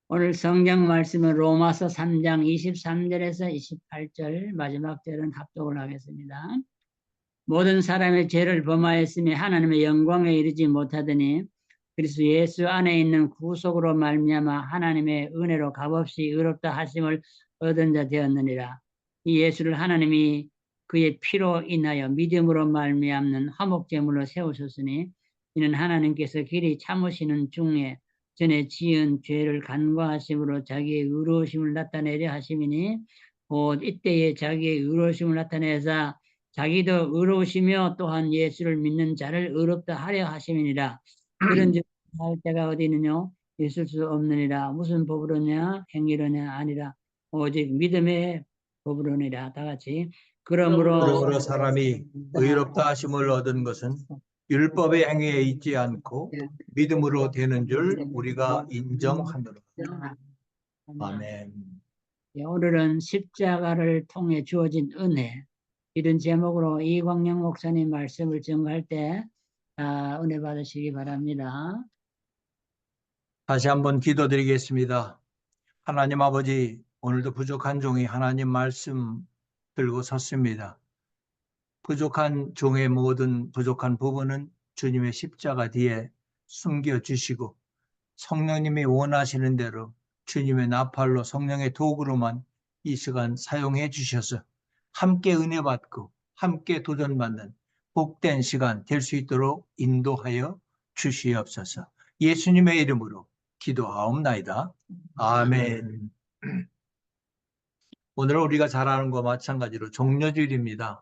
오늘 성경 말씀은 로마서 3장 23절에서 28절 마지막 절은 합독을 하겠습니다. 모든 사람의 죄를 범하였으며 하나님의 영광에 이르지 못하더니 그리스도 예수 안에 있는 구속으로 말미암아 하나님의 은혜로 값없이 의롭다 하심을 얻은 자 되었느니라. 이 예수를 하나님이 그의 피로 인하여 믿음으로 말미암는 화목제물로 세우셨으니 이는 하나님께서 길이 참으시는 중에 전에 지은 죄를 간과하심으로 자기의 의로우심을 나타내려 하심이니 곧 이때에 자기의 의로우심을 나타내사 자기도 의로우시며 또한 예수를 믿는 자를 의롭다 하려 하심이니라. 이런즉 할 때가 어디 있느냐? 있을 수 없느니라. 무슨 법으로냐? 행위로냐? 아니라 오직 믿음의 법으로니라. 다 같이 그러므로 사람이 의롭다 하심을 얻은 것은 율법의 행위에 있지 않고 믿음으로 되는 줄 우리가 인정하노라. 아멘. 오늘은 십자가를 통해 주어진 은혜, 이런 제목으로 이광영 목사님 말씀을 증거할 때 은혜 받으시기 바랍니다. 다시 한번 기도드리겠습니다. 하나님 아버지, 오늘도 부족한 종이 하나님 말씀 들고 섰습니다. 부족한 종의 모든 부족한 부분은 주님의 십자가 뒤에 숨겨주시고 성령님이 원하시는 대로 주님의 나팔로 성령의 도구로만 이 시간 사용해 주셔서 함께 은혜 받고 함께 도전받는 복된 시간 될 수 있도록 인도하여 주시옵소서. 예수님의 이름으로 기도하옵나이다. 아멘. 오늘은 우리가 잘 아는 것과 마찬가지로 종려주일입니다.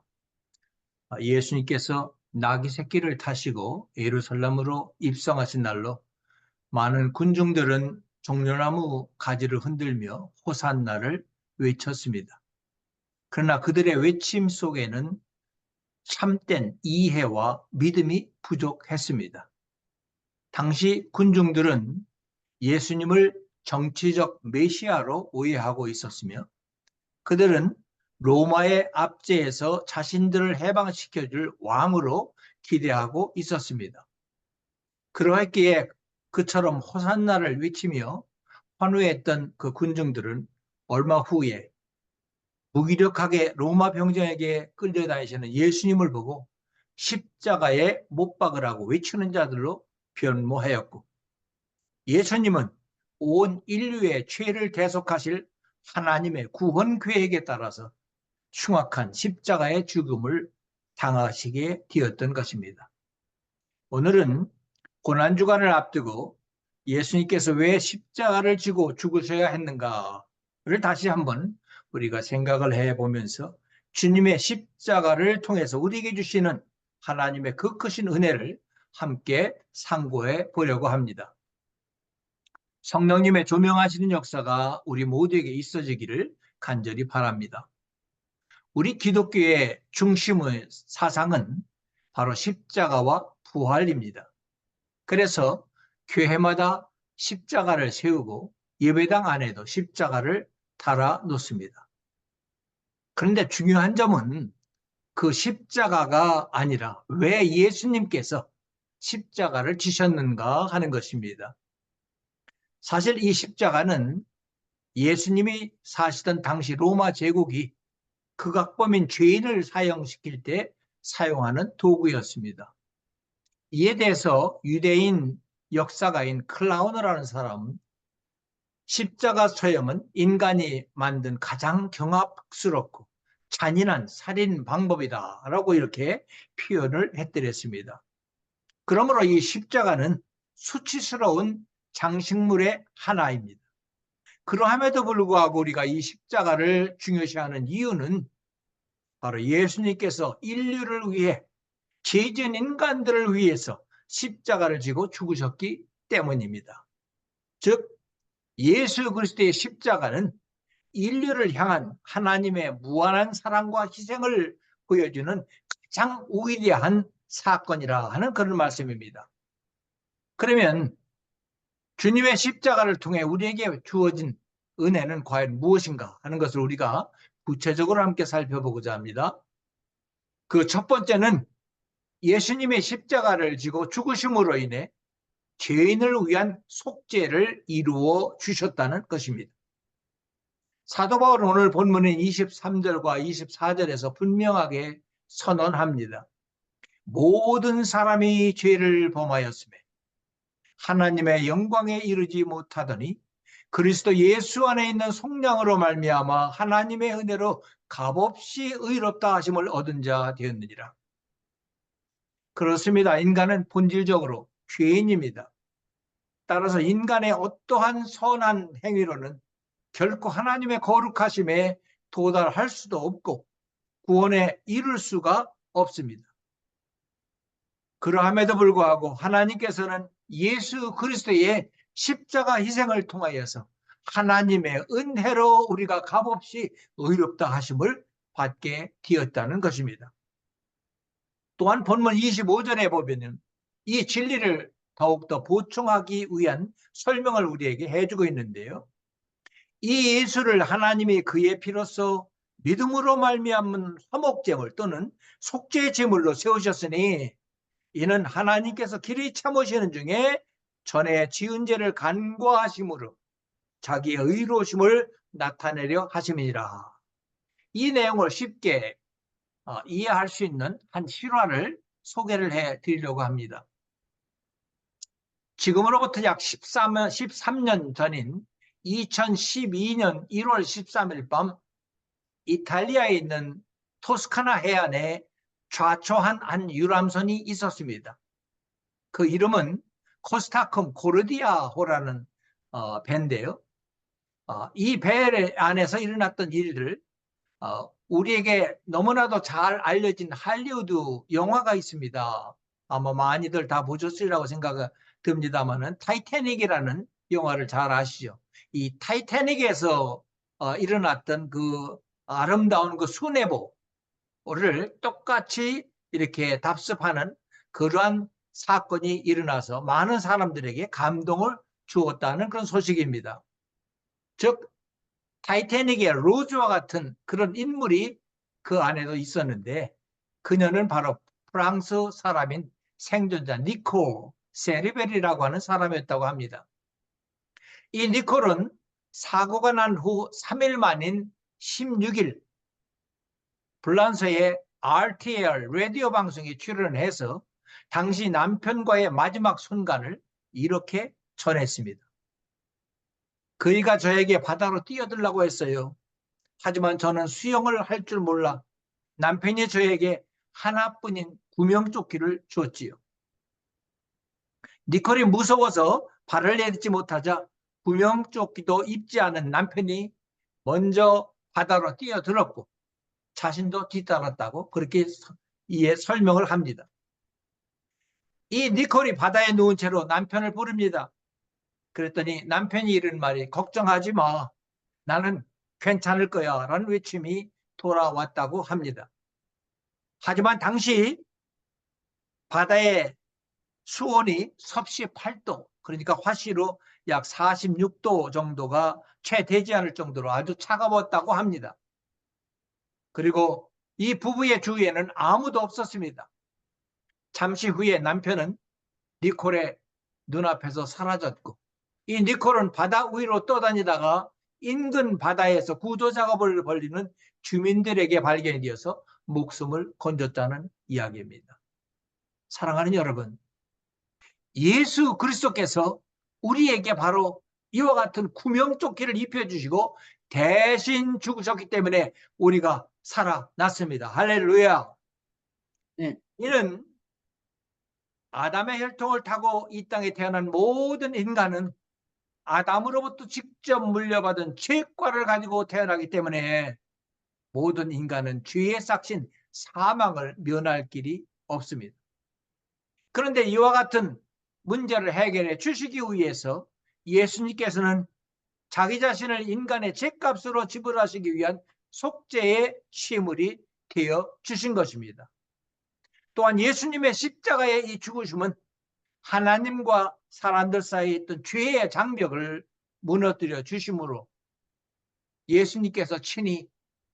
예수님께서 나귀 새끼를 타시고 예루살렘으로 입성하신 날로 많은 군중들은 종려나무 가지를 흔들며 호산나를 외쳤습니다. 그러나 그들의 외침 속에는 참된 이해와 믿음이 부족했습니다. 당시 군중들은 예수님을 정치적 메시아로 오해하고 있었으며 그들은 로마의 압제에서 자신들을 해방시켜줄 왕으로 기대하고 있었습니다. 그러했기에 그처럼 호산나를 외치며 환호했던 그 군중들은 얼마 후에 무기력하게 로마 병정에게 끌려다니시는 예수님을 보고 십자가에 못 박으라고 외치는 자들로 변모하였고, 예수님은 온 인류의 죄를 대속하실 하나님의 구원 계획에 따라서 흉악한 십자가의 죽음을 당하시게 되었던 것입니다. 오늘은 고난주간을 앞두고 예수님께서 왜 십자가를 지고 죽으셔야 했는가를 다시 한번 우리가 생각을 해보면서 주님의 십자가를 통해서 우리에게 주시는 하나님의 그 크신 은혜를 함께 상고해 보려고 합니다. 성령님의 조명하시는 역사가 우리 모두에게 있어지기를 간절히 바랍니다. 우리 기독교의 중심의 사상은 바로 십자가와 부활입니다. 그래서 교회마다 십자가를 세우고 예배당 안에도 십자가를 달아 놓습니다. 그런데 중요한 점은 그 십자가가 아니라 왜 예수님께서 십자가를 지셨는가 하는 것입니다. 사실 이 십자가는 예수님이 사시던 당시 로마 제국이 극악범인 죄인을 사형시킬 때 사용하는 도구였습니다. 이에 대해서 유대인 역사가인 클라우너라는 사람은 십자가 처형은 인간이 만든 가장 경압스럽고 잔인한 살인 방법이다 라고 이렇게 표현을 해드렸습니다. 그러므로 이 십자가는 수치스러운 장식물의 하나입니다. 그러함에도 불구하고 우리가 이 십자가를 중요시하는 이유는 바로 예수님께서 인류를 위해 죄진 인간들을 위해서 십자가를 지고 죽으셨기 때문입니다. 즉 예수 그리스도의 십자가는 인류를 향한 하나님의 무한한 사랑과 희생을 보여주는 가장 위대한 사건이라 하는 그런 말씀입니다. 그러면 주님의 십자가를 통해 우리에게 주어진 은혜는 과연 무엇인가 하는 것을 우리가 구체적으로 함께 살펴보고자 합니다. 그 첫 번째는 예수님의 십자가를 지고 죽으심으로 인해 죄인을 위한 속죄를 이루어 주셨다는 것입니다. 사도 바울은 오늘 본문인 23절과 24절에서 분명하게 선언합니다. 모든 사람이 죄를 범하였으며 하나님의 영광에 이르지 못하더니 그리스도 예수 안에 있는 속량으로 말미암아 하나님의 은혜로 값없이 의롭다 하심을 얻은 자 되었느니라. 그렇습니다. 인간은 본질적으로 죄인입니다. 따라서 인간의 어떠한 선한 행위로는 결코 하나님의 거룩하심에 도달할 수도 없고 구원에 이룰 수가 없습니다. 그러함에도 불구하고 하나님께서는 예수 그리스도의 십자가 희생을 통하여서 하나님의 은혜로 우리가 값없이 의롭다 하심을 받게 되었다는 것입니다. 또한 본문 25절에 보면 이 진리를 더욱더 보충하기 위한 설명을 우리에게 해주고 있는데요. 이 예수를 하나님이 그의 피로써 믿음으로 말미암은 화목제물 또는 속죄제물로 세우셨으니 이는 하나님께서 길이 참으시는 중에 전에 지은 죄를 간과하심으로 자기의 의로우심을 나타내려 하심이니라. 이 내용을 쉽게 이해할 수 있는 한 실화를 소개를 해 드리려고 합니다. 지금으로부터 약 13년 전인 2012년 1월 13일 밤 이탈리아에 있는 토스카나 해안에 좌초한 한 유람선이 있었습니다. 그 이름은 코스타콤 고르디아호라는 배인데요. 이 배 안에서 일어났던 일들, 우리에게 너무나도 잘 알려진 할리우드 영화가 있습니다. 아마 많이들 다 보셨으리라고 생각이 듭니다만은 타이타닉이라는 영화를 잘 아시죠? 이 타이타닉에서 일어났던 그 아름다운 그 수뇌보를 똑같이 이렇게 답습하는 그러한 사건이 일어나서 많은 사람들에게 감동을 주었다는 그런 소식입니다. 즉 타이타닉의 로즈와 같은 그런 인물이 그 안에도 있었는데 그녀는 바로 프랑스 사람인 생존자 니콜 세리벨이라고 하는 사람이었다고 합니다. 이 니콜은 사고가 난 후 3일 만인 16일 프랑스의 RTL 라디오 방송에 출연해서 당시 남편과의 마지막 순간을 이렇게 전했습니다. 그이가 저에게 바다로 뛰어들라고 했어요. 하지만 저는 수영을 할 줄 몰라 남편이 저에게 하나뿐인 구명조끼를 주었지요. 니콜이 무서워서 발을 내딛지 못하자 구명조끼도 입지 않은 남편이 먼저 바다로 뛰어들었고 자신도 뒤따랐다고 그렇게 설명을 합니다. 이 니콜이 바다에 누운 채로 남편을 부릅니다. 그랬더니 남편이 이런 말이 걱정하지 마. 나는 괜찮을 거야 라는 외침이 돌아왔다고 합니다. 하지만 당시 바다의 수온이 섭씨 8도 그러니까 화씨로 약 46도 정도가 채 되지 않을 정도로 아주 차가웠다고 합니다. 그리고 이 부부의 주위에는 아무도 없었습니다. 잠시 후에 남편은 니콜의 눈앞에서 사라졌고 이 니콜은 바다 위로 떠다니다가 인근 바다에서 구조 작업을 벌이는 주민들에게 발견이 되어서 목숨을 건졌다는 이야기입니다. 사랑하는 여러분, 예수 그리스도께서 우리에게 바로 이와 같은 구명조끼를 입혀주시고 대신 죽으셨기 때문에 우리가 살아났습니다. 할렐루야. 네. 이는 아담의 혈통을 타고 이 땅에 태어난 모든 인간은 아담으로부터 직접 물려받은 죄과를 가지고 태어나기 때문에 모든 인간은 죄의 삭신 사망을 면할 길이 없습니다. 그런데 이와 같은 문제를 해결해 주시기 위해서 예수님께서는 자기 자신을 인간의 죄값으로 지불하시기 위한 속죄의 시물이 되어 주신 것입니다. 또한 예수님의 십자가의 이 죽으심은 하나님과 사람들 사이에 있던 죄의 장벽을 무너뜨려 주심으로 예수님께서 친히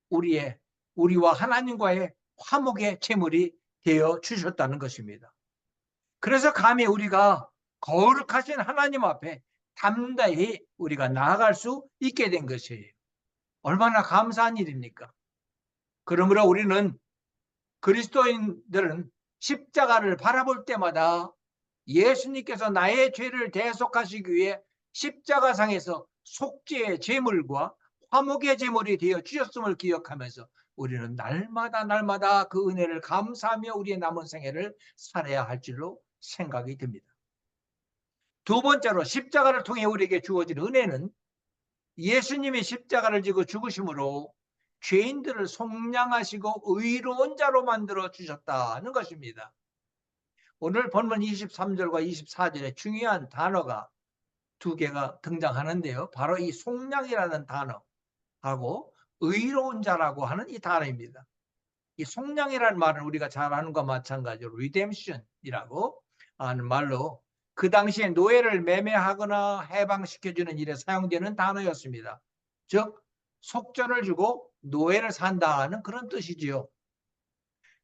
우리와 하나님과의 화목의 제물이 되어 주셨다는 것입니다. 그래서 감히 우리가 거룩하신 하나님 앞에 담대히 우리가 나아갈 수 있게 된 것이에요. 얼마나 감사한 일입니까? 그러므로 우리는 그리스도인들은 십자가를 바라볼 때마다 예수님께서 나의 죄를 대속하시기 위해 십자가상에서 속죄의 제물과 화목의 제물이 되어 주셨음을 기억하면서 우리는 날마다 그 은혜를 감사하며 우리의 남은 생애를 살아야 할 줄로 생각이 듭니다. 두 번째로 십자가를 통해 우리에게 주어진 은혜는 예수님이 십자가를 지고 죽으심으로 죄인들을 속량하시고 의로운 자로 만들어 주셨다는 것입니다. 오늘 본문 23절과 24절에 중요한 단어가 두 개가 등장하는데요. 바로 이 속량이라는 단어하고 의로운 자라고 하는 이 단어입니다. 이 속량이라는 말은 우리가 잘 아는 것과 마찬가지로 리뎀션이라고 하는 말로 그 당시에 노예를 매매하거나 해방시켜주는 일에 사용되는 단어였습니다. 즉 속전을 주고 노예를 산다는 그런 뜻이지요.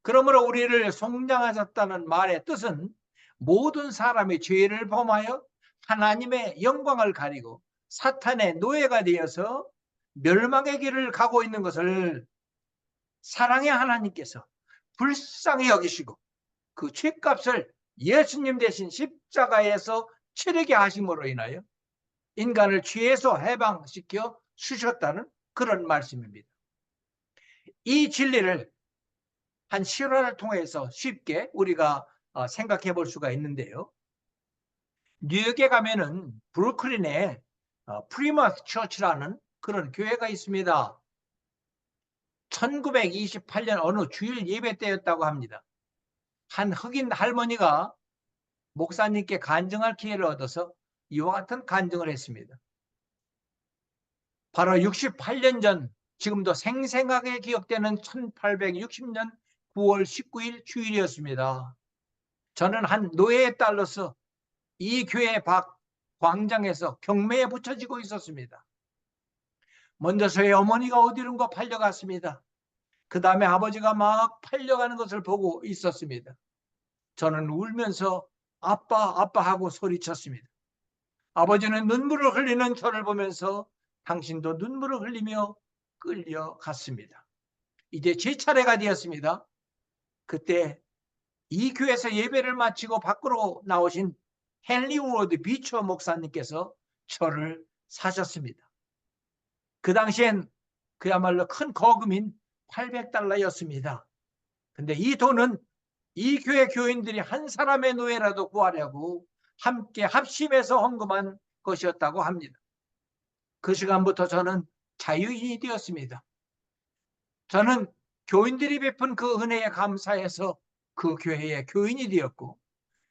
그러므로 우리를 속량하셨다는 말의 뜻은 모든 사람이 죄를 범하여 하나님의 영광을 가리고 사탄의 노예가 되어서 멸망의 길을 가고 있는 것을 사랑의 하나님께서 불쌍히 여기시고 그 죄값을 예수님 대신 십자가에서 치르게 하심으로 인하여 인간을 죄에서 해방시켜 주셨다는 그런 말씀입니다. 이 진리를 한 실화를 통해서 쉽게 우리가 생각해 볼 수가 있는데요. 뉴욕에 가면은 브루클린에 프리머스 처치라는 그런 교회가 있습니다. 1928년 어느 주일 예배 때였다고 합니다. 한 흑인 할머니가 목사님께 간증할 기회를 얻어서 이와 같은 간증을 했습니다. 바로 68년 전 지금도 생생하게 기억되는 1860년 9월 19일 주일이었습니다. 저는 한 노예의 딸로서 이 교회 밖 광장에서 경매에 붙여지고 있었습니다. 먼저 저희 어머니가 어디론가 팔려갔습니다. 그 다음에 아버지가 막 팔려가는 것을 보고 있었습니다. 저는 울면서 아빠, 아빠 하고 소리쳤습니다. 아버지는 눈물을 흘리는 저를 보면서 당신도 눈물을 흘리며 끌려갔습니다. 이제 제 차례가 되었습니다. 그때 이 교회에서 예배를 마치고 밖으로 나오신 헨리 워드 비처 목사님께서 저를 사셨습니다. 그 당시엔 그야말로 큰 거금인 $800였습니다. 근데 이 돈은 이 교회 교인들이 한 사람의 노예라도 구하려고 함께 합심해서 헌금한 것이었다고 합니다. 그 시간부터 저는 자유인이 되었습니다. 저는 교인들이 베푼 그 은혜에 감사해서 그 교회의 교인이 되었고,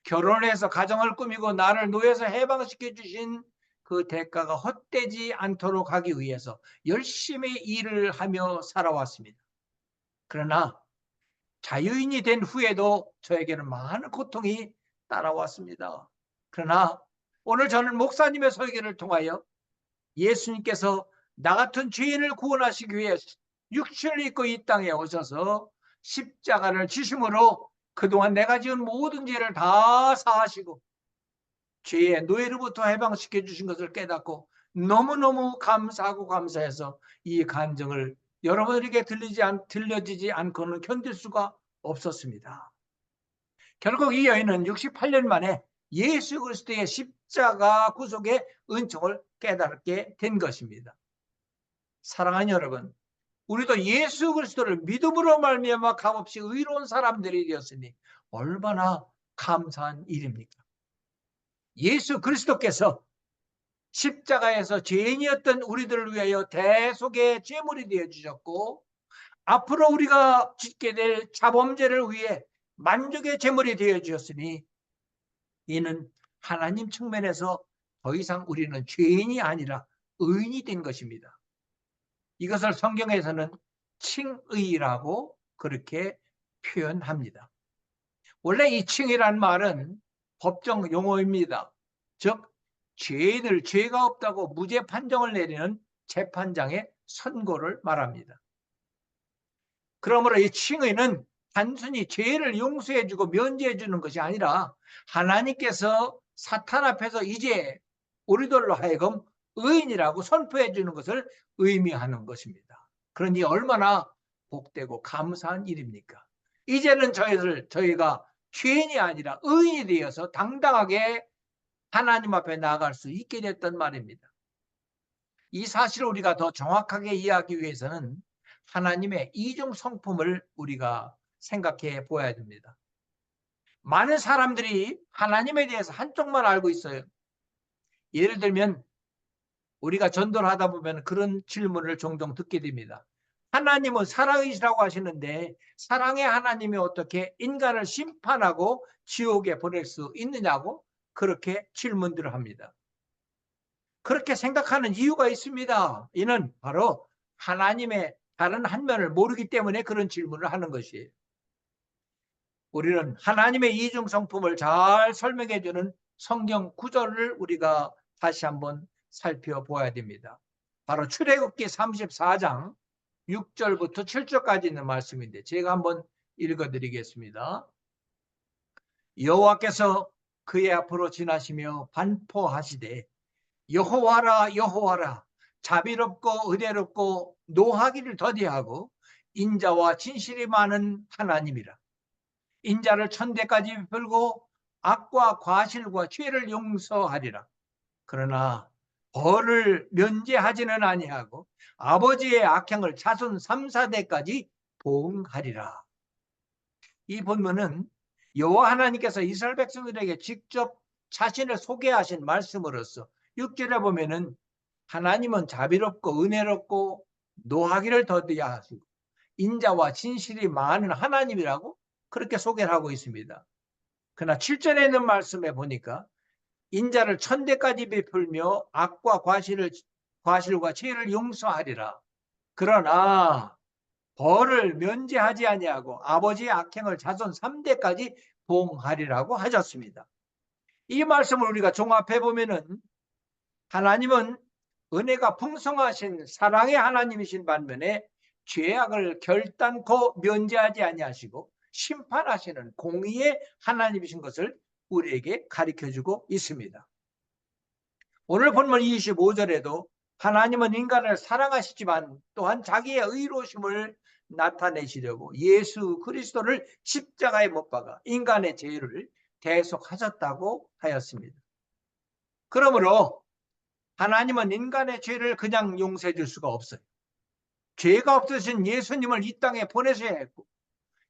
결혼해서 가정을 꾸미고 나를 노예에서 해방시켜 주신 그 대가가 헛되지 않도록 하기 위해서 열심히 일을 하며 살아왔습니다. 그러나 자유인이 된 후에도 저에게는 많은 고통이 따라왔습니다. 그러나 오늘 저는 목사님의 설교를 통하여 예수님께서 나 같은 죄인을 구원하시기 위해 육신을 입고 이 땅에 오셔서 십자가를 지심으로 그동안 내가 지은 모든 죄를 다 사하시고 죄의 노예로부터 해방시켜 주신 것을 깨닫고 너무너무 감사하고 감사해서 이 간증을 여러분에게 들려지지 않고는 견딜 수가 없었습니다. 결국 이 여인은 68년 만에 예수 그리스도의 십자가 구속의 은총을 깨닫게 된 것입니다. 사랑하는 여러분, 우리도 예수 그리스도를 믿음으로 말미암아 값없이 의로운 사람들이 되었으니 얼마나 감사한 일입니까? 예수 그리스도께서 십자가에서 죄인이었던 우리들을 위하여 대속의 제물이 되어 주셨고, 앞으로 우리가 짓게 될 자범죄를 위해 만족의 제물이 되어 주셨으니 이는 하나님 측면에서 더 이상 우리는 죄인이 아니라 의인이 된 것입니다. 이것을 성경에서는 칭의라고 그렇게 표현합니다. 원래 이 칭의란 말은 법정 용어입니다. 즉 죄인을 죄가 없다고 무죄 판정을 내리는 재판장의 선고를 말합니다. 그러므로 이 칭의는 단순히 죄를 용서해 주고 면제해 주는 것이 아니라 하나님께서 사탄 앞에서 이제 우리들로 하여금 의인이라고 선포해 주는 것을 의미하는 것입니다. 그러니 얼마나 복되고 감사한 일입니까? 이제는 저희가 죄인이 아니라 의인이 되어서 당당하게 하나님 앞에 나아갈 수 있게 됐단 말입니다. 이 사실을 우리가 더 정확하게 이해하기 위해서는 하나님의 이중 성품을 우리가 생각해 보아야 됩니다. 많은 사람들이 하나님에 대해서 한쪽만 알고 있어요. 예를 들면 우리가 전도를 하다 보면 그런 질문을 종종 듣게 됩니다. 하나님은 사랑이시라고 하시는데 사랑의 하나님이 어떻게 인간을 심판하고 지옥에 보낼 수 있느냐고 그렇게 질문들을 합니다. 그렇게 생각하는 이유가 있습니다. 이는 바로 하나님의 다른 한 면을 모르기 때문에 그런 질문을 하는 것이에요. 우리는 하나님의 이중 성품을 잘 설명해 주는 성경 구절을 우리가 다시 한번 살펴보아야 됩니다. 바로 출애굽기 34장 6절부터 7절까지 있는 말씀인데 제가 한번 읽어드리겠습니다. 여호와께서 그의 앞으로 지나시며 반포하시되 여호와라 여호와라 자비롭고 은혜롭고 노하기를 더디하고 인자와 진실이 많은 하나님이라. 인자를 천대까지 베풀고 악과 과실과 죄를 용서하리라. 그러나 벌을 면제하지는 아니하고 아버지의 악행을 자손 3, 4대까지 보응하리라. 이 본문은 여호와 하나님께서 이스라엘 백성들에게 직접 자신을 소개하신 말씀으로서 6절에 보면은 하나님은 자비롭고 은혜롭고 노하기를 더디하시고 인자와 진실이 많은 하나님이라고 그렇게 소개를 하고 있습니다. 그러나 7절에 있는 말씀에 보니까 인자를 천대까지 베풀며 악과 과실과 죄를 용서하리라. 그러나 벌을 면제하지 아니하고 아버지의 악행을 자손 3대까지 보응하리라고 하셨습니다. 이 말씀을 우리가 종합해 보면은 하나님은 은혜가 풍성하신 사랑의 하나님이신 반면에 죄악을 결단코 면제하지 아니하시고 심판하시는 공의의 하나님이신 것을 우리에게 가르쳐주고 있습니다. 오늘 본문 25절에도 하나님은 인간을 사랑하시지만 또한 자기의 의로우심을 나타내시려고 예수 그리스도를 십자가에 못 박아 인간의 죄를 대속하셨다고 하였습니다. 그러므로 하나님은 인간의 죄를 그냥 용서해 줄 수가 없어요. 죄가 없으신 예수님을 이 땅에 보내셔야 했고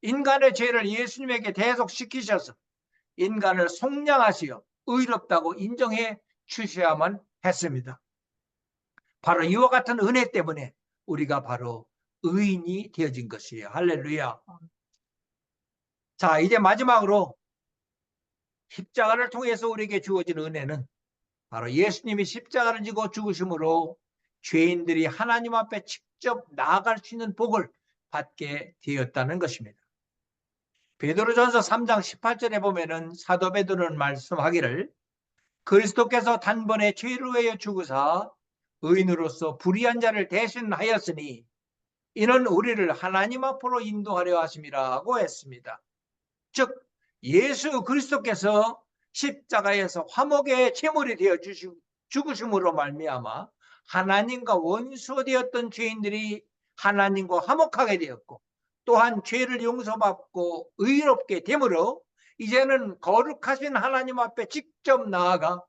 인간의 죄를 예수님에게 대속시키셔서 인간을 속량하시어 의롭다고 인정해 주셔야만 했습니다. 바로 이와 같은 은혜 때문에 우리가 바로 의인이 되어진 것이에요. 할렐루야. 자, 이제 마지막으로 십자가를 통해서 우리에게 주어진 은혜는 바로 예수님이 십자가를 지고 죽으심으로 죄인들이 하나님 앞에 직접 나아갈 수 있는 복을 받게 되었다는 것입니다. 베드로전서 3장 18절에 보면은 사도 베드로는 말씀하기를 그리스도께서 단번에 죄를 위하여 죽으사 의인으로서 불의한 자를 대신하였으니 이는 우리를 하나님 앞으로 인도하려 하심이라고 했습니다. 즉 예수 그리스도께서 십자가에서 화목의 제물이 되어 죽으심으로 말미암아 하나님과 원수되었던 죄인들이 하나님과 화목하게 되었고 또한 죄를 용서받고 의롭게 되므로 이제는 거룩하신 하나님 앞에 직접 나아가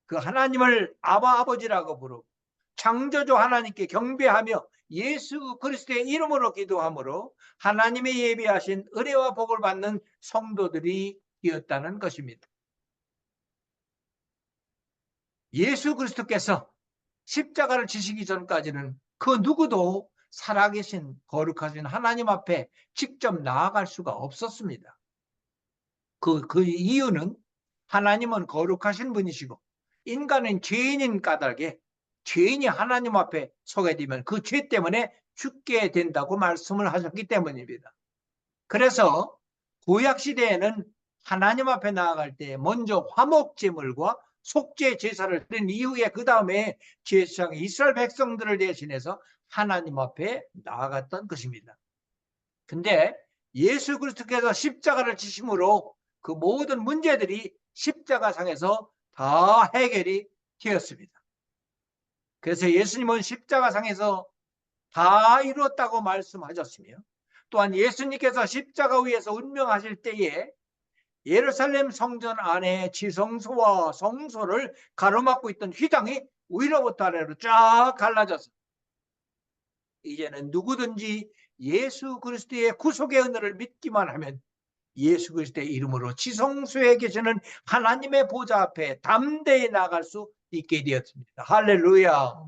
그 하나님을 아바 아버지라고 부르고 창조주 하나님께 경배하며 예수 그리스도의 이름으로 기도함으로 하나님의 예비하신 은혜와 복을 받는 성도들이 되었다는 것입니다. 예수 그리스도께서 십자가를 지시기 전까지는 그 누구도 살아계신 거룩하신 하나님 앞에 직접 나아갈 수가 없었습니다. 그 이유는 하나님은 거룩하신 분이시고 인간은 죄인인 까닭에 죄인이 하나님 앞에 서게 되면 그 죄 때문에 죽게 된다고 말씀을 하셨기 때문입니다. 그래서 구약시대에는 하나님 앞에 나아갈 때 먼저 화목제물과 속죄 제사를 드린 이후에 그 다음에 제사장이 이스라엘 백성들을 대신해서 하나님 앞에 나아갔던 것입니다. 근데 예수 그리스도께서 십자가를 지심으로 그 모든 문제들이 십자가상에서 다 해결이 되었습니다. 그래서 예수님은 십자가상에서 다 이루었다고 말씀하셨으며, 또한 예수님께서 십자가 위에서 운명하실 때에 예루살렘 성전 안에 지성소와 성소를 가로막고 있던 휘장이 위로부터 아래로 쫙 갈라져서 이제는 누구든지 예수 그리스도의 구속의 은혜를 믿기만 하면 예수 그리스도의 이름으로 지성소에 계시는 하나님의 보좌 앞에 담대히 나갈 수 있게 되었습니다. 할렐루야.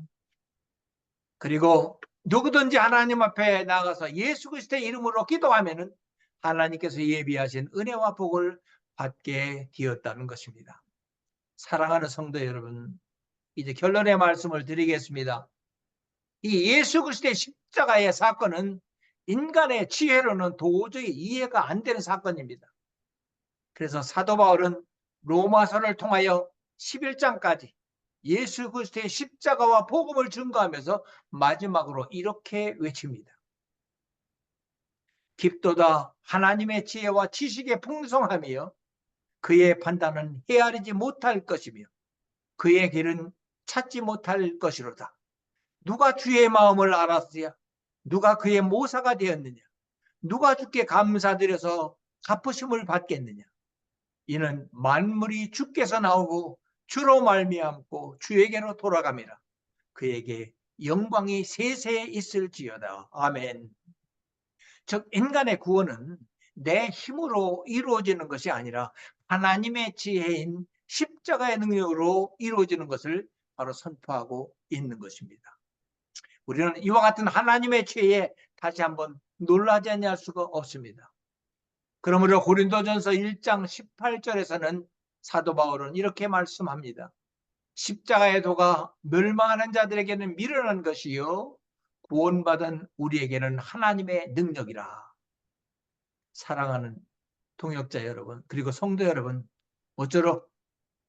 그리고 누구든지 하나님 앞에 나가서 예수 그리스도의 이름으로 기도하면은 하나님께서 예비하신 은혜와 복을 받게 되었다는 것입니다. 사랑하는 성도 여러분, 이제 결론의 말씀을 드리겠습니다. 이 예수 그리스도의 십자가의 사건은 인간의 지혜로는 도저히 이해가 안 되는 사건입니다. 그래서 사도 바울은 로마서를 통하여 11장까지 예수 그리스도의 십자가와 복음을 증거하면서 마지막으로 이렇게 외칩니다. 깊도다 하나님의 지혜와 지식의 풍성함이여 그의 판단은 헤아리지 못할 것이며 그의 길은 찾지 못할 것이로다. 누가 주의 마음을 알았으랴? 누가 그의 모사가 되었느냐? 누가 주께 감사드려서 갚으심을 받겠느냐? 이는 만물이 주께서 나오고 주로 말미암고 주에게로 돌아가미라. 그에게 영광이 세세에 있을지어다. 아멘. 즉 인간의 구원은 내 힘으로 이루어지는 것이 아니라 하나님의 지혜인 십자가의 능력으로 이루어지는 것을 바로 선포하고 있는 것입니다. 우리는 이와 같은 하나님의 지혜에 다시 한번 놀라지 않을 수가 없습니다. 그러므로 고린도전서 1장 18절에서는 사도 바울은 이렇게 말씀합니다. 십자가의 도가 멸망하는 자들에게는 미련한 것이요 구원받은 우리에게는 하나님의 능력이라. 사랑하는 동역자 여러분, 그리고 성도 여러분, 모쪼록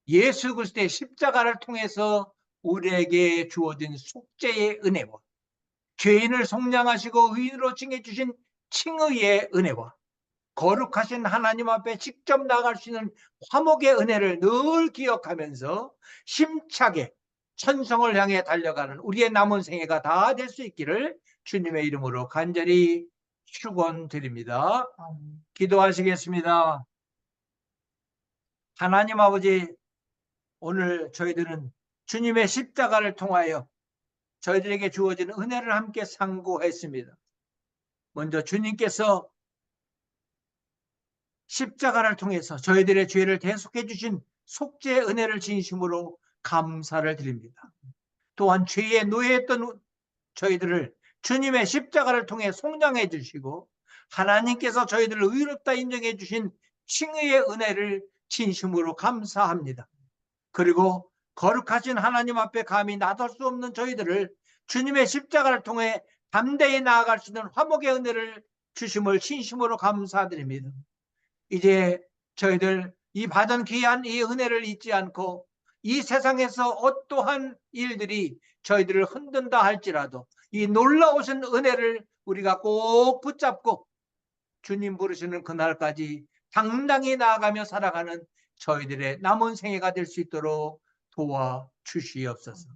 예수 그리스도의 십자가를 통해서 우리에게 주어진 속죄의 은혜와 죄인을 속량하시고 의인으로 칭해주신 칭의의 은혜와 거룩하신 하나님 앞에 직접 나갈 수 있는 화목의 은혜를 늘 기억하면서 힘차게 천성을 향해 달려가는 우리의 남은 생애가 다 될 수 있기를 주님의 이름으로 간절히 축원드립니다. 기도하시겠습니다. 하나님 아버지, 오늘 저희들은 주님의 십자가를 통하여 저희들에게 주어진 은혜를 함께 상고했습니다. 먼저 주님께서 십자가를 통해서 저희들의 죄를 대속해 주신 속죄의 은혜를 진심으로 감사를 드립니다. 또한 죄에 노예했던 저희들을 주님의 십자가를 통해 속량해 주시고 하나님께서 저희들을 의롭다 인정해 주신 칭의의 은혜를 진심으로 감사합니다. 그리고 거룩하신 하나님 앞에 감히 나설 수 없는 저희들을 주님의 십자가를 통해 담대히 나아갈 수 있는 화목의 은혜를 주심을 진심으로 감사드립니다. 이제 저희들 이 받은 귀한 이 은혜를 잊지 않고 이 세상에서 어떠한 일들이 저희들을 흔든다 할지라도 이 놀라우신 은혜를 우리가 꼭 붙잡고 주님 부르시는 그날까지 당당히 나아가며 살아가는 저희들의 남은 생애가 될 수 있도록 도와주시옵소서.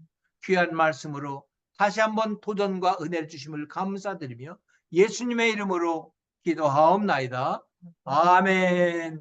귀한 말씀으로 다시 한번 도전과 은혜를 주심을 감사드리며 예수님의 이름으로 기도하옵나이다. 아멘.